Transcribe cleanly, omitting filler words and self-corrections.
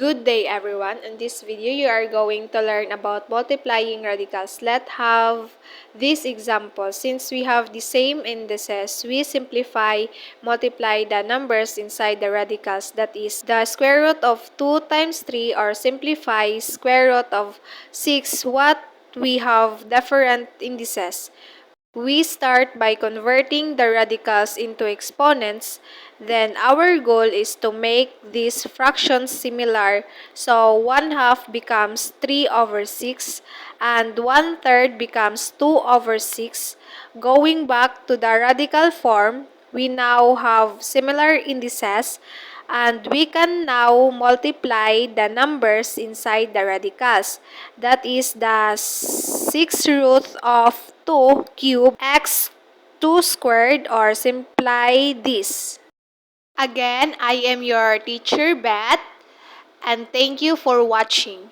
Good day everyone. In this video, you are going to learn about multiplying radicals. Let's have this example. Since we have the same indices, we multiply the numbers inside the radicals. That is the square root of 2 times 3 or simplify square root of 6. What we have different indices. We start by converting the radicals into exponents. Then our goal is to make these fractions similar. So 1/2 becomes 3 over 6 and 1/3 becomes 2 over 6. Going back to the radical form, we now have similar indices and we can now multiply the numbers inside the radicals. That is the 6 root of 2 cubed x 2 squared, or simplify this. Again, I am your teacher Beth, and thank you for watching.